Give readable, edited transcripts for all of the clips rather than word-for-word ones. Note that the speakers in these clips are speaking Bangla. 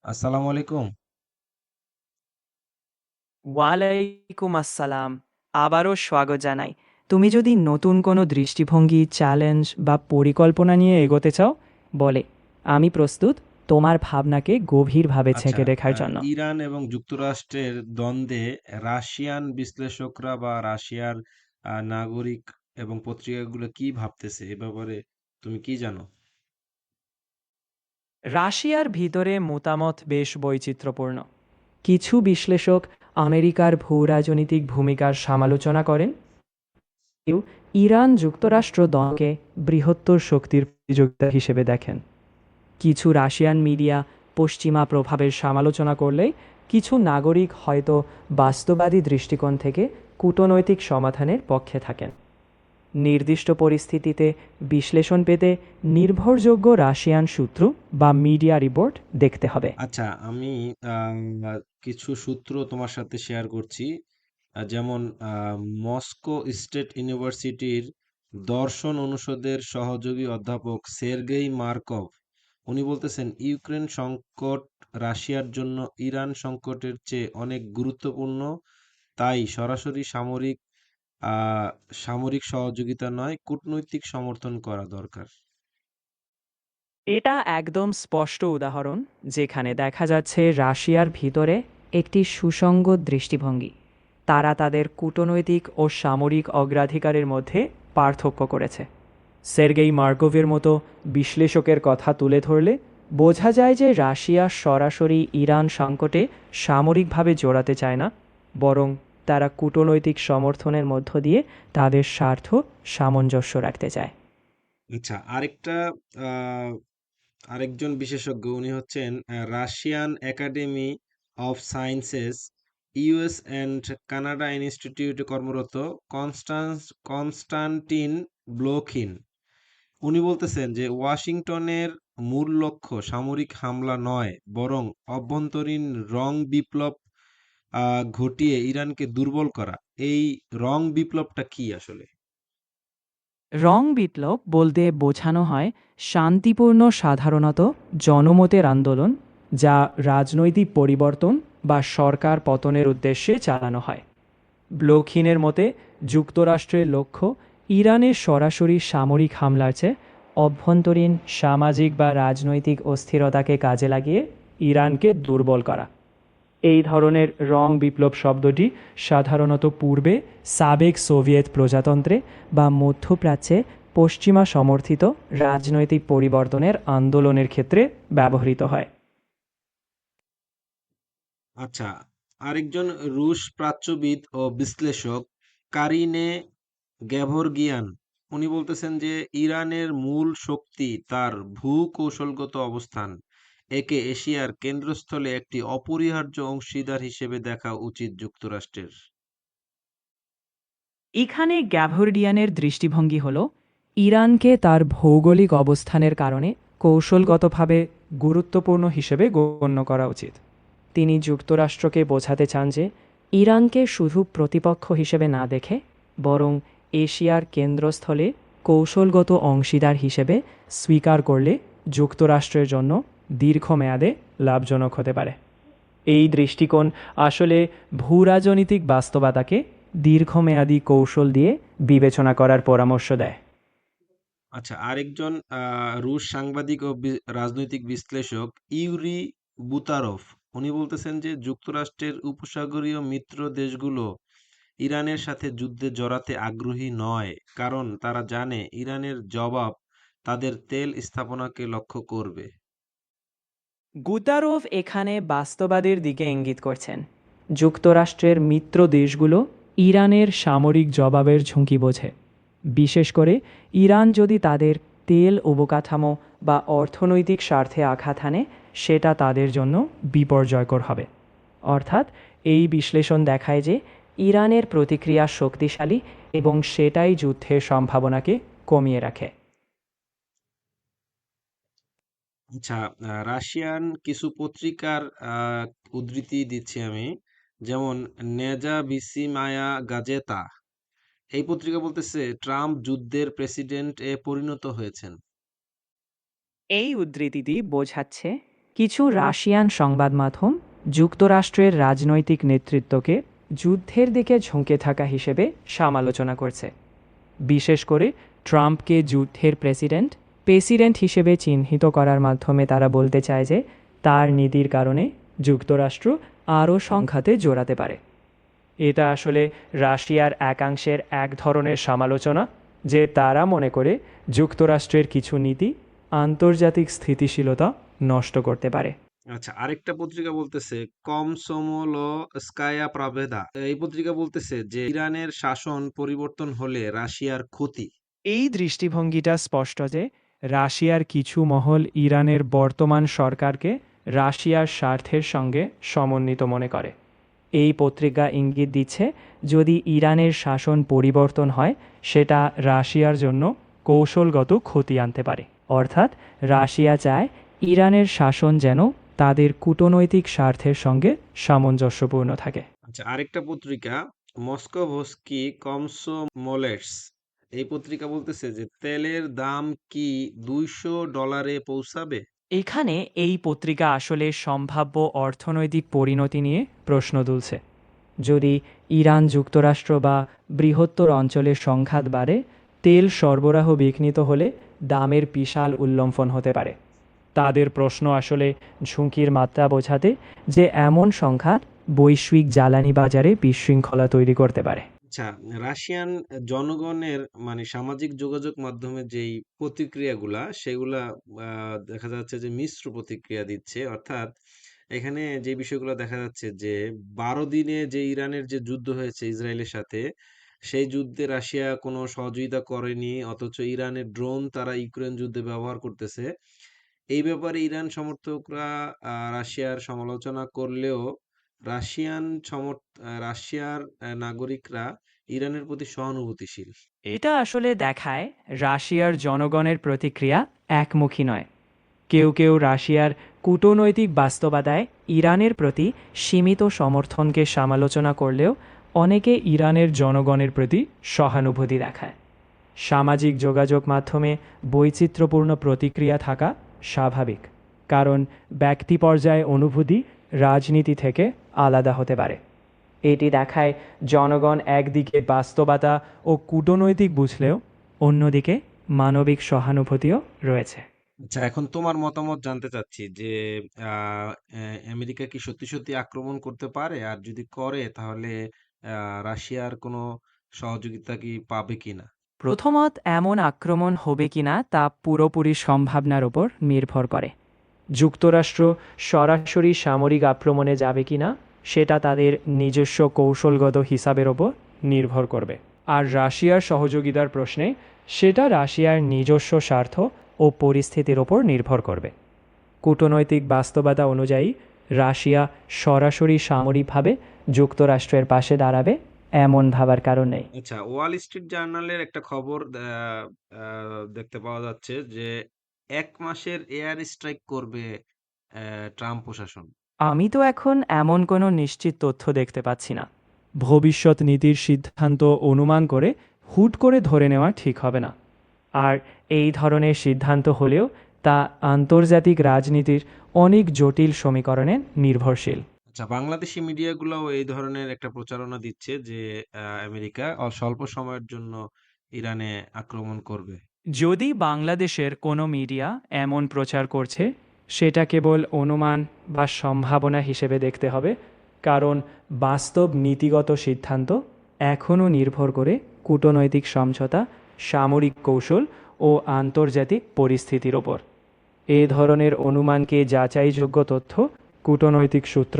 আসসালামু আলাইকুম। ওয়ালাইকুম আসসালাম। আবারও স্বাগত জানাই। তুমি যদি নতুন কোনো দৃষ্টিভঙ্গি, চ্যালেঞ্জ বা পরিকল্পনা নিয়ে এগোতে চাও, বলে আমি প্রস্তুত তোমার ভাবনাকে গভীরভাবে আচ্ছা, ছেঁকে দেখার জন্য। ইরান এবং যুক্তরাষ্ট্রের দ্বন্দ্বে রাশিয়ান বিশ্লেষকরা বা রাশিয়ার নাগরিক এবং পত্রিকাগুলো কি ভাবতেছে এ ব্যাপারে তুমি কি জানো? রাশিয়ার ভিতরে মতামত বেশ বৈচিত্র্যপূর্ণ। কিছু বিশ্লেষক আমেরিকার ভূ রাজনৈতিক ভূমিকার সমালোচনা করেন, কেউ ইরান যুক্তরাষ্ট্র দ্বন্দ্বকে বৃহত্তর শক্তির প্রতিযোগিতা হিসেবে দেখেন। কিছু রাশিয়ান মিডিয়া পশ্চিমা প্রভাবের সমালোচনা করলেই কিছু নাগরিক হয়তো বাস্তববাদী দৃষ্টিকোণ থেকে কূটনৈতিক সমাধানের পক্ষে থাকেন। নির্দিষ্ট পরিস্থিতিতে বিশ্লেষণ পেতে নির্ভরযোগ্য রাশিয়ান সূত্র বা মিডিয়া রিপোর্ট দেখতে হবে। আচ্ছা, আমি কিছু সূত্র তোমার সাথে শেয়ার করছি। যেমন মস্কো স্টেট ইউনিভার্সিটির দর্শন অনুষদের সহযোগী অধ্যাপক সের্গেই মার্কভ উনি বলতেছেন ইউক্রেন সংকট রাশিয়ার জন্য ইরান সংকটের চেয়ে অনেক গুরুত্বপূর্ণ, তাই সরাসরি আহ, সামরিক সহযোগিতা নয়, কূটনৈতিক সমর্থন করা দরকার। এটা একদম স্পষ্ট উদাহরণ, যেখানে দেখা যাচ্ছে রাশিয়ার ভিতরে একটি সুসংগত দৃষ্টিভঙ্গি। তারা তাদের কূটনৈতিক ও সামরিক অগ্রাধিকারের মধ্যে পার্থক্য করেছে। সের্গেই মার্কোভের মতো বিশ্লেষকের কথা তুলে ধরলে বোঝা যায় যে রাশিয়া সরাসরি ইরান সংকটে সামরিকভাবে জড়াতে চায় না, বরং তারা কূটনৈতিক সমর্থনের মধ্য দিয়ে তাদের স্বার্থ সামঞ্জস্য রাখতে চায়। আচ্ছা, আহ, আরেকজন বিশেষজ্ঞ উনি হচ্ছেন Russian academy of sciences US and Canada ইনস্টিটিউটে কর্মরত কনস্টান্টিন ব্লোখিন উনি বলতেছেন যে ওয়াশিংটনের মূল লক্ষ্য সামরিক হামলা নয়, বরং অভ্যন্তরীণ রং বিপ্লব ঘটিয়ে ইরানকে দুর্বল করা। এই রং বিপ্লবটা কি আসলে? রং বিপ্লব বলতে বোঝানো হয় শান্তিপূর্ণ, সাধারণত জনমতের আন্দোলন, যা রাজনৈতিক পরিবর্তন বা সরকার পতনের উদ্দেশ্যে চালানো হয়। ব্লৌখিনের মতে যুক্তরাষ্ট্রের লক্ষ্য ইরানের সরাসরি সামরিক হামলার চেয়ে অভ্যন্তরীণ সামাজিক বা রাজনৈতিক অস্থিরতাকে কাজে লাগিয়ে ইরানকে দুর্বল করা। এই ধরনের রং বিপ্লব শব্দটি সাধারণত পূর্বে সাবেক সোভিয়েত প্রজাতন্ত্রে বা মধ্যপ্রাচ্যে পশ্চিমা সমর্থিত রাজনৈতিক পরিবর্তনের আন্দোলনের ক্ষেত্রে ব্যবহৃত হয়। আচ্ছা, আরেকজন রুশ প্রাচ্যবিদ ও বিশ্লেষক কারিনে গ্যাভরগিয়ান উনি বলতেছেন যে ইরানের মূল শক্তি তার ভূ-কৌশলগত অবস্থান, একে এশিয়ার কেন্দ্রস্থলে একটি অপরিহার্য অংশীদার হিসেবে দেখা উচিত যুক্তরাষ্ট্রের। এখানে গ্যাভরডিয়ানের দৃষ্টিভঙ্গি হল ইরানকে তার ভৌগোলিক অবস্থানের কারণে কৌশলগতভাবে গুরুত্বপূর্ণ হিসেবে গণ্য করা উচিত। তিনি যুক্তরাষ্ট্রকে বোঝাতে চান যে ইরানকে শুধু প্রতিপক্ষ হিসেবে না দেখে, বরং এশিয়ার কেন্দ্রস্থলে কৌশলগত অংশীদার হিসেবে স্বীকার করলে যুক্তরাষ্ট্রের জন্য দীর্ঘমেয়াদে লাভজনক হতে পারে। এই দৃষ্টিকোণ আসলে ভূরাজনৈতিক বাস্তবতাকে দীর্ঘমেয়াদী কৌশল দিয়ে বিবেচনা করার পরামর্শ দেয়। আচ্ছা, আরেকজন রুশ সাংবাদিক ও রাজনৈতিক বিশ্লেষক ইউরি বুতারভ উনি বলতেছেন যে যুক্তরাষ্ট্রের উপসাগরীয় মিত্র দেশগুলো ইরানের সাথে যুদ্ধে জড়াতে আগ্রহী নয়, কারণ তারা জানে ইরানের জবাব তাদের তেল স্থাপনাকে লক্ষ্য করবে। গুতারোভ এখানে বাস্তবাদের দিকে ইঙ্গিত করছেন। যুক্তরাষ্ট্রের মিত্র দেশগুলো ইরানের সামরিক জবাবের ঝুঁকি বোঝে, বিশেষ করে ইরান যদি তাদের তেল অবকাঠামো বা অর্থনৈতিক স্বার্থে আঘাত হানে, সেটা তাদের জন্য বিপর্যয়কর হবে। অর্থাৎ এই বিশ্লেষণ দেখায় যে ইরানের প্রতিক্রিয়া শক্তিশালী এবং সেটাই যুদ্ধের সম্ভাবনাকে কমিয়ে রাখে। আচ্ছা, রাশিয়ান কিছু পত্রিকার আহ, উদ্ধৃতি দিচ্ছি আমি। যেমন নেজা ভিসিমায়া গাজেতা, এই পত্রিকা বলতেছে ট্রাম্প যুদ্ধের প্রেসিডেন্ট এ পরিণত হয়েছেন। এই উদ্ধৃতিটি বোঝাচ্ছে কিছু রাশিয়ান সংবাদ মাধ্যম যুক্তরাষ্ট্রের রাজনৈতিক নেতৃত্বকে যুদ্ধের দিকে ঝুঁকে থাকা হিসেবে সমালোচনা করছে। বিশেষ করে ট্রাম্পকে যুদ্ধের প্রেসিডেন্ট হিসেবে চিহ্নিত করার মাধ্যমে তারা বলতে চায় যে তার নীতির কারণে যুক্তরাষ্ট্র আরও সংঘাতে জড়াতে পারে। এটা আসলে রাশিয়ার একাংশের এক ধরনের সমালোচনা, যে তারা মনে করে যুক্তরাষ্ট্রের কিছু নীতি আন্তর্জাতিক স্থিতিশীলতা নষ্ট করতে পারে। আচ্ছা, আরেকটা পত্রিকা বলতেছে কমসোমোলস্কায়া প্রাভেদা, এই পত্রিকা বলতেছে যে ইরানের শাসন পরিবর্তন হলে রাশিয়ার ক্ষতি। এই দৃষ্টিভঙ্গিটা স্পষ্ট যে রাশিয়ার কিছু মহল ইরানের বর্তমান সরকারকে রাশিয়ার স্বার্থের সঙ্গে সমন্বিত মনে করে। এই পত্রিকা ইঙ্গিত দিচ্ছে যদি ইরানের শাসন পরিবর্তন হয় সেটা রাশিয়ার জন্য কৌশলগত ক্ষতি আনতে পারে। অর্থাৎ রাশিয়া চায় ইরানের শাসন যেন তাদের কূটনৈতিক স্বার্থের সঙ্গে সামঞ্জস্যপূর্ণ থাকে। আচ্ছা, আরেকটা পত্রিকা মস্কোভস্কি কমসোমোলেটস, এই পত্রিকা বলতেছে যে তেলের দাম কি $200 পৌঁছাবে? এখানে এই পত্রিকা আসলে সম্ভাব্য অর্থনৈতিক পরিণতি নিয়ে প্রশ্ন তুলছে। যদি ইরান যুক্তরাষ্ট্র বা বৃহত্তর অঞ্চলের সংঘাত বাড়ে, তেল সরবরাহ বিঘ্নিত হলে দামের বিশাল উল্লম্ফন হতে পারে। তাদের প্রশ্ন আসলে ঝুঁকির মাত্রা বোঝাতে যে এমন সংঘাত বৈশ্বিক জ্বালানি বাজারে বিশৃঙ্খলা তৈরি করতে পারে। আচ্ছা, রাশিয়ান জনগণের মানে সামাজিক যোগাযোগ মাধ্যমে যেই প্রতিক্রিয়াগুলা সেগুলা দেখা যাচ্ছে যে মিশ্র প্রতিক্রিয়া দিচ্ছে। অর্থাৎ এখানে যে বিষয়গুলো দেখা যাচ্ছে যে 12 দিনে যে ইরানের যে যুদ্ধ হয়েছে ইসরায়েলের সাথে, সেই যুদ্ধে রাশিয়া কোনো সহযোগিতা করেনি, অথচ ইরানের ড্রোন তারা ইউক্রেন যুদ্ধে ব্যবহার করতেছে। এই ব্যাপারে ইরান সমর্থকরা রাশিয়ার সমালোচনা করলেও রাশিয়ান রাশিয়ার নাগরিকরা ইরানের প্রতি সহানুভূতিশীল। এটা আসলে দেখায় রাশিয়ার জনগণের প্রতিক্রিয়া একমুখী নয়। কেউ কেউ রাশিয়ার কূটনৈতিক বাস্তবতায় ইরানের প্রতি সীমিত সমর্থনকে সমালোচনা করলেও অনেকে ইরানের জনগণের প্রতি সহানুভূতি দেখায়। সামাজিক যোগাযোগ মাধ্যমে বৈচিত্র্যপূর্ণ প্রতিক্রিয়া থাকা স্বাভাবিক, কারণ ব্যক্তি পর্যায়ে অনুভূতি রাজনীতি থেকে আলাদা হতে পারে। এটি দেখায় জনগণ একদিকে বাস্তবতা ও কূটনৈতিক বুঝলেও অন্যদিকে মানবিক সহানুভূতিও রয়েছে। আচ্ছা, এখন তোমার মতামত জানতে চাচ্ছি যে আমেরিকা কি সত্যি সত্যি আক্রমণ করতে পারে, আর যদি করে তাহলে রাশিয়ার কোনো সহযোগিতা কি পাবে কিনা? প্রথমত, এমন আক্রমণ হবে কিনা তা পুরোপুরি সম্ভাবনার ওপর নির্ভর করে। যুক্তরাষ্ট্র সরাসরি সামরিক আক্রমণে যাবে কিনা সেটা তাদের নিজস্ব কৌশলগত হিসাবের ওপর নির্ভর করবে। আর রাশিয়ার সহযোগিতার প্রশ্নে সেটা রাশিয়ার নিজস্ব স্বার্থ ও পরিস্থিতির ওপর নির্ভর করবে। কূটনৈতিক বাস্তবতা অনুযায়ী রাশিয়া সরাসরি সামরিকভাবে যুক্তরাষ্ট্রের পাশে দাঁড়াবে এমন ভাবার কারণ নেই। আচ্ছা, ওয়াল স্ট্রিট জার্নালের একটা খবর দেখতে পাওয়া যাচ্ছে যে 1 মাসের এয়ার স্ট্রাইক করবে ট্রাম্প প্রশাসন। আমি তো এখন এমন কোনো নিশ্চিত তথ্য দেখতে পাচ্ছি না। ভবিষ্যৎ নীতির সিদ্ধান্ত অনুমান করে হুট করে ধরে নেওয়া ঠিক হবে না। আর এই ধরনের সিদ্ধান্ত হলেও তা আন্তর্জাতিক রাজনীতির অনেক জটিল সমীকরণে নির্ভরশীল। আচ্ছা, বাংলাদেশি মিডিয়াগুলোও এই ধরনের একটা প্রচারণা দিচ্ছে যে আমেরিকা স্বল্প সময়ের জন্য ইরানে আক্রমণ করবে। যদি বাংলাদেশের কোনো মিডিয়া এমন প্রচার করছে, সেটা কেবল অনুমান বা সম্ভাবনা হিসেবে দেখতে হবে, কারণ বাস্তব নীতিগত সিদ্ধান্ত এখনও নির্ভর করে কূটনৈতিক সমঝোতা, সামরিক কৌশল ও আন্তর্জাতিক পরিস্থিতির ওপর। এ ধরনের অনুমানকে যাচাইযোগ্য তথ্য, কূটনৈতিক সূত্র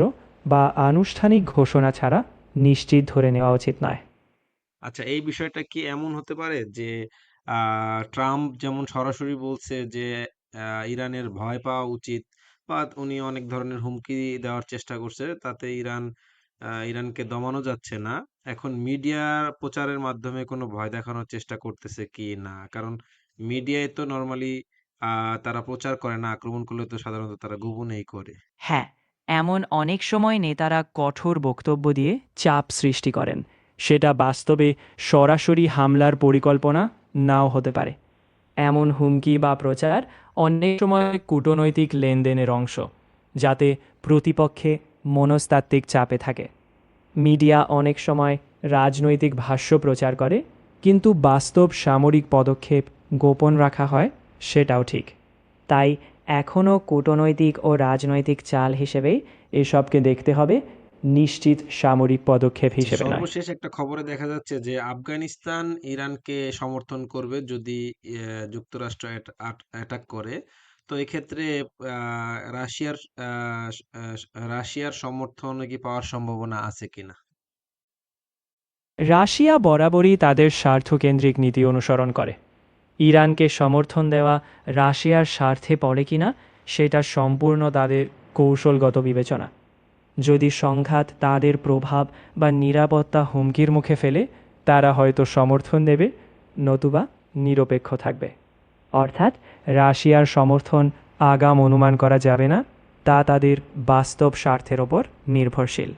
বা আনুষ্ঠানিক ঘোষণা ছাড়া নিশ্চিত ধরে নেওয়া উচিত নয়। আচ্ছা, এই বিষয়টা কি এমন হতে পারে যে ট্রাম্প যেমন সরাসরি বলছে যে ইরানের ভয় পাওয়া উচিত, বা উনি অনেক ধরনের হুমকি দেওয়ার চেষ্টা করছে, তাতে ইরানকে দমানো যাচ্ছে না। এখন মিডিয়া প্রচারের মাধ্যমে কোনো ভয় দেখানোর চেষ্টা করতেছে কি না? কারণ মিডিয়ায় তো নরমালি তারা প্রচার করে না, আক্রমণ করলে তো সাধারণত তারা গোপনেই করে। হ্যাঁ, এমন অনেক সময় নেতারা কঠোর বক্তব্য দিয়ে চাপ সৃষ্টি করেন। সেটা বাস্তবে সরাসরি হামলার পরিকল্পনা নাও হতে পারে। এমন হুমকি বা প্রচার অনেক সময় কূটনৈতিক লেনদেনের অংশ। যাতে প্রতিপক্ষে মনস্তাত্ত্বিক চাপে থাকে। মিডিয়া অনেক সময় রাজনৈতিক ভাষ্য প্রচার করে, কিন্তু বাস্তব সামরিক পদক্ষেপ গোপন রাখা হয়, সেটাও ঠিক। তাই এখনও কূটনৈতিক ও রাজনৈতিক চাল হিসেবেই এসবকে দেখতে হবে, নিশ্চিত সামরিক পদক্ষেপ আচ্ছা, হিসেবে নয়। সর্বশেষ একটা খবরে দেখা যাচ্ছে যে আফগানিস্তান ইরানকে সমর্থন করবে যদি যুক্তরাষ্ট্র অ্যাটাক করে। তো এক্ষেত্রে রাশিয়ার রাশিয়ার সমর্থন কি পাওয়ার সম্ভাবনা আছে কিনা? রাশিয়া বরাবরই তাদের স্বার্থকেন্দ্রিক নীতি অনুসরণ করে। ইরানকে সমর্থন দেওয়া রাশিয়ার স্বার্থে পড়ে কিনা সেটা সম্পূর্ণ তাদের কৌশলগত বিবেচনা। যদি সংঘাত তাদের প্রভাব বা নিরাপত্তা হুমকির মুখে ফেলে, তারা হয়তো সমর্থন দেবে, নতুবা নিরপেক্ষ থাকবে। অর্থাৎ রাশিয়ার সমর্থন আগাম অনুমান করা যাবে না, তা তাদের বাস্তব স্বার্থের ওপর নির্ভরশীল।